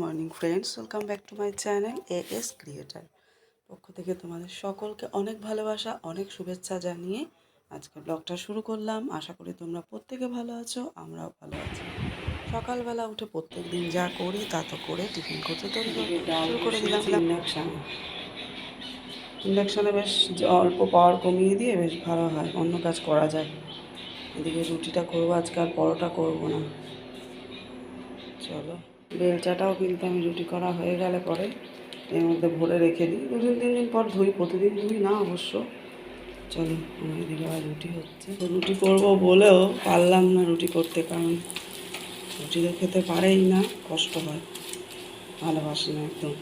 Morning friends, welcome back to my channel as creator. পক্ষ থেকে তোমাদের সকলকে অনেক ভালোবাসা, অনেক শুভেচ্ছা জানিয়ে আজকে ব্লগটা শুরু করলাম। আশা করি তোমরা প্রত্যেকে ভালো আছো, আমরাও ভালো আছি। সকালবেলা উঠে প্রত্যেক দিন যা করি তা তো করে টিফিন করতে তো শুরু করে দিলাম। ইন্ডাকশানে বেশ অল্প পাওয়ার কমিয়ে দিয়ে বেশ ভালো হয়, অন্য কাজ করা যায়। এদিকে রুটিটা করবো আজকে, আর পরোটা করবো না। চলো, বেলচাটাও কিন্তু আমি রুটি করা হয়ে গেলে পরে এর মধ্যে ভরে রেখে দিই। 2-3 দিন পর ধুই, প্রতিদিন ধুই না অবশ্য। চলো, আমার এদিকে আবার রুটি হচ্ছে। তো রুটি করবো বলেও পারলাম না রুটি করতে, কারণ রুটি তো খেতে পারেই না, কষ্ট হয়, ভালোবাসি না একদম।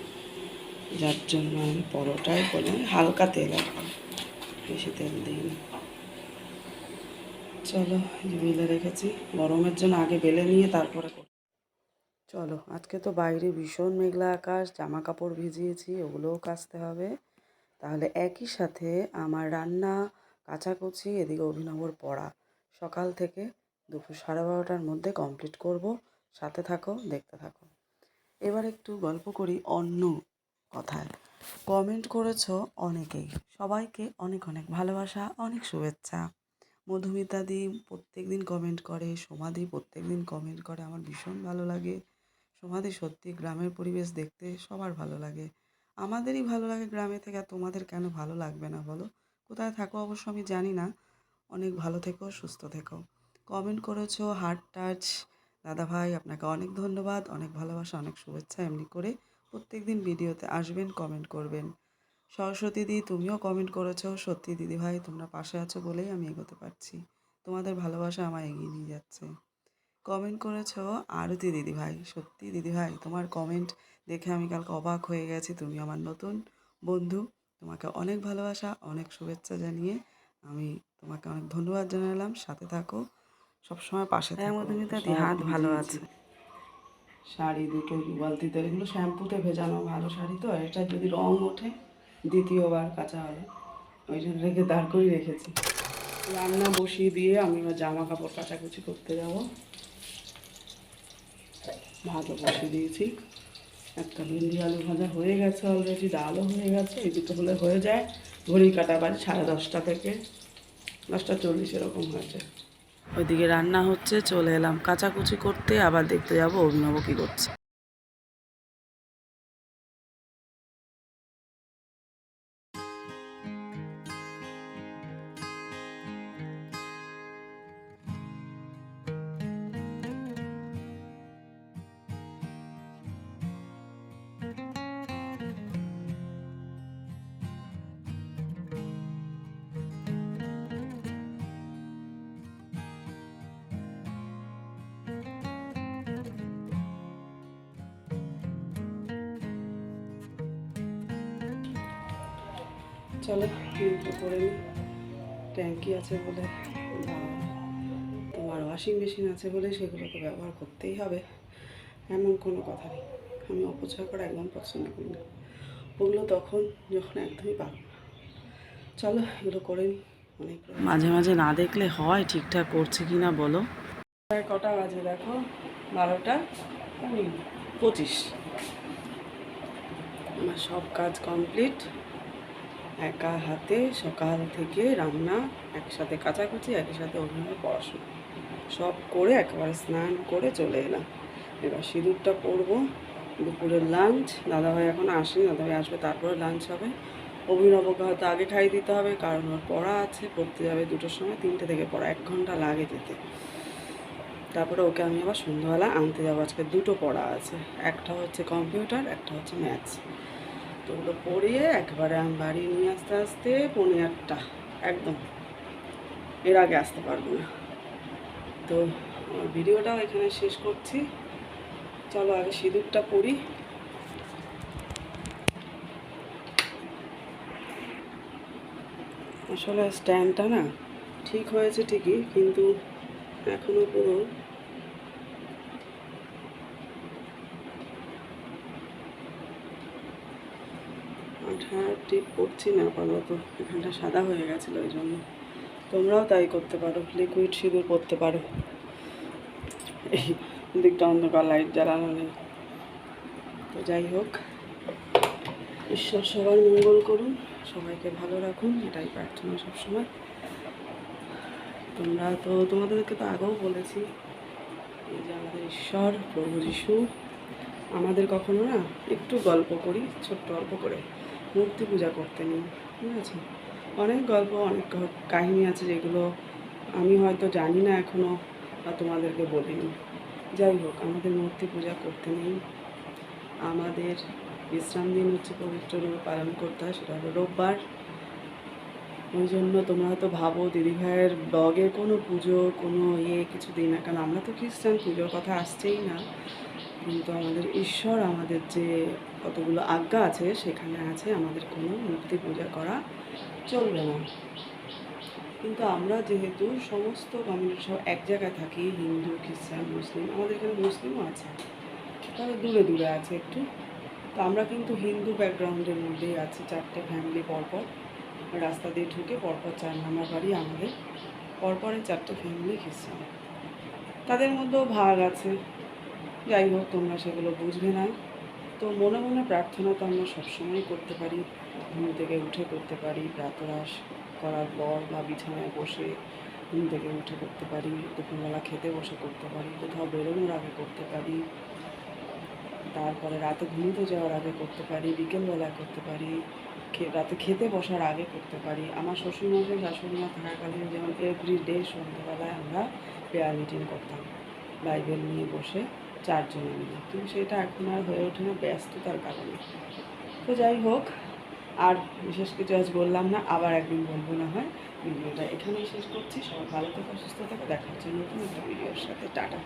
যার জন্য আমি পরোটাই করলাম, হালকা তেল আর বেশি তেল দিই না। চলো, বেলে রেখেছি, গরমের জন্য আগে বেলে নিয়ে তারপরে করি। চলো, আজকে তো বাইরে ভীষণ মেঘলা আকাশ, জামা কাপড় ভিজিয়েছি, ওগুলোও কাচতে হবে। তাহলে একই সাথে আমার রান্না, কাচাকুচি, এদিকে অভিনবর পড়া সকাল থেকে দুপুর 12:30টার মধ্যে কমপ্লিট করব। সাথে থাকো, দেখতে থাকো। এবার একটু গল্প করি অন্য কথায়। কমেন্ট করেছো অনেকেই, সবাইকে অনেক অনেক ভালোবাসা, অনেক শুভেচ্ছা। মধুমিতাদি প্রত্যেক দিন কমেন্ট করে, সোমাদি প্রত্যেক দিন কমেন্ট করে, আমার ভীষণ ভালো লাগে। সোমাদি সত্যি গ্রামের পরিবেশ দেখতে সবার ভালো লাগে, আমাদেরই ভালো লাগে গ্রামে থেকে, আর তোমাদের কেন ভালো লাগবে না বলো? কোথায় থাকো অবশ্য আমি জানি না। অনেক ভালো থেকো, সুস্থ থেকো। কমেন্ট করেছো হার্ট টাচ, দাদা ভাই আপনাকে অনেক ধন্যবাদ, অনেক ভালোবাসা, অনেক শুভেচ্ছা। এমনি করে প্রত্যেক দিন ভিডিওতে আসবেন, কমেন্ট করবেন। সরস্বতী দি, তুমিও কমেন্ট করেছো। সত্যি দিদি ভাই, তোমরা পাশে আছো বলেই আমি এগোতে পারছি, তোমাদের ভালোবাসা আমায় এগিয়ে নিয়ে যাচ্ছে। কমেন্ট করেছো আরতি দিদি ভাই, সত্যি দিদি ভাই তোমার কমেন্ট দেখে আমি কালকে অবাক হয়ে গেছি। তুমি আমার নতুন বন্ধু, তোমাকে অনেক ভালোবাসা, অনেক শুভেচ্ছা জানিয়ে আমি তোমাকে অনেক ধন্যবাদ জানালাম। সাথে থাকো, সবসময় পাশে থাকো। মধুমিতা দি হাত ভালো আছে। শাড়ি দুটো বালতিতে, এগুলো শ্যাম্পুতে ভেজানো ভালো শাড়ি তো, এটা যদি রং ওঠে দ্বিতীয়বার কাঁচা হবে, ওই জন্য রেখে দাঁড় করিয়ে রেখেছি। রান্না বসিয়ে দিয়ে আমি এবার জামা কাপড় কাচাকুচি করতে যাবো। ভাতও বসিয়ে দিয়েছি, একটা ভেন্ডি আলু ভাজা হয়ে গেছে অলরেডি, ডালও হয়ে গেছে। এই দুটো হলে হয়ে যায়। ঘড়ি কাটা বাজে 10:30 থেকে 10:40 এরকম হয়েছে। ওইদিকে রান্না হচ্ছে, চলে এলাম কাচাকুচি করতে, আবার দেখতে যাবো অভিনব কী করছে। চলো, একটু করে নিই। ট্যাঙ্কি আছে বলে, তোমার ওয়াশিং মেশিন আছে বলে সেগুলোকে ব্যবহার করতেই হবে, এমন কোনো কথা নেই। আমি অপচয় করা একদম পছন্দ করি না, ওগুলো তখন যখন একদমই পারবো না। চলো, এগুলো করে নিই। অনেক মাঝে মাঝে না দেখলে হয় ঠিকঠাক করছে কি না বলো। কটা বাজে দেখো, 12:25। আমার সব কাজ কমপ্লিট। একা হাতে সকাল থেকে রান্না, একসাথে কাচাকুচি, একই সাথে অভিনয়, পড়াশোনা সব করে একেবারে স্নান করে চলে এলাম। এবার সিঁদুরটা পরবো। দুপুরের লাঞ্চ, দাদাভাই এখন আসেনি, দাদাভাই আসবে তারপরে লাঞ্চ হবে। অভিনবকে হয়তো আগে খাইয়ে দিতে হবে, কারণ ওর পড়া আছে, পড়তে যাবে 2টোর সময়, 3টে থেকে পড়া, 1 ঘন্টা লাগে যেতে। তারপরে ওকে আমি আবার সন্ধ্যাবেলা আনতে যাবো। আজকে 2টো পড়া আছে, একটা হচ্ছে কম্পিউটার, একটা হচ্ছে ম্যাথস। তো ওগুলো পড়িয়ে একবারে আমি বাড়ি নিয়ে আসতে আসতে 8:45 একদম, এর আগে আসতে পারবো না। তো আমার ভিডিওটাও এখানে শেষ করছি। চলো আগে সিঁদুরটা পরি। আসলে স্ট্যান্ডটা না ঠিক হয়েছে ঠিকই, কিন্তু এখনও পুরো আঠা টিপ করছি না আপাতত, এখানটা সাদা হয়ে গেছিলো, ওই জন্য। তোমরাও তাই করতে পারো, লিকুইড সিঁদুর পরতে পারো। এই দিকটা অন্ধকার, লাইট জ্বালানো নেই। তো যাই হোক, ঈশ্বর সবার মঙ্গল করুন, সবাইকে ভালো রাখুন, এটাই প্রার্থনা সবসময়। তোমাদেরকে তো আগেও বলেছি, এই যে আমাদের ঈশ্বর প্রভু যিশু আমাদের কখনো না একটু গল্প করি, ছোট্ট গল্প করে মূর্তি পূজা করতে নেই, ঠিক আছে? অনেক গল্প, অনেক কাহিনী আছে যেগুলো আমি হয়তো জানি না এখনও বা তোমাদেরকে বলিনি। যাই হোক, আমাদের মূর্তি পূজা করতে নেই। আমাদের বিশ্রাম দিন হচ্ছে পবিত্রভাবে পালন করতে হয়, সেটা হলো রোববার। ওই জন্য তোমরা হয়তো ভাবো দিদিভাইয়ের ব্লগে কোনো পুজো কোনো কিছু দিই না, কারণ আমরা তো খ্রিস্টান, পুজোর কথা আসছেই না। কিন্তু আমাদের ঈশ্বর আমাদের যে কতগুলো আজ্ঞা আছে সেখানে আছে আমাদের কোনো মূর্তি পূজা করা চলবে না। কিন্তু আমরা যেহেতু সমস্ত কমিউনিটি সব এক জায়গায় থাকি, হিন্দু খ্রিস্টান মুসলিম, আমাদের এখানে মুসলিমও আছে, তবে দূরে দূরে আছে একটু। তো আমরা কিন্তু হিন্দু ব্যাকগ্রাউন্ডের মধ্যেই আছি, 4টে ফ্যামিলি পরপর রাস্তা দিয়ে ঢুকে পরপর 4 নম্বর বাড়ি আমাদের, পরপরে 4টে ফ্যামিলি খ্রিস্টান, তাদের মধ্যেও ভাগ আছে। যাই হোক, তোমরা সেগুলো বুঝবে না। তো মনে মনে প্রার্থনা তো আমরা সবসময় করতে পারি, ঘুম থেকে উঠে করতে পারি, প্রাতরাশ করার পর বা বিছানায় বসে ঘুম থেকে উঠে করতে পারি, দুপুরবেলা খেতে বসে করতে পারি, কোথাও বেরোনোর আগে করতে পারি, তারপরে রাতে ঘুমোতে যাওয়ার আগে করতে পারি, বিকেলবেলায় করতে পারি, রাতে খেতে বসার আগে করতে পারি। আমার শ্বশুরমশাই শাশুড়িমা থাকাকালীন যেমন এভরিডে সন্ধ্যেবেলায় আমরা প্রেয়ার মিটিং করতাম, বাইবেল নিয়ে বসে 4 জনে মিলে, কিন্তু সেটা এখন আর হয়ে ওঠে না ব্যস্ততার কারণে। তো যাই হোক, আর বিশেষ কিছু আজ বললাম না, আবার একদিন বলবো না হয়। ভিডিওটা এখানেই শেষ করছি। সবাই ভালো থেকো, সুস্থ থেকো, দেখা হচ্ছে নতুন একটা ভিডিওর সাথে। টাটা।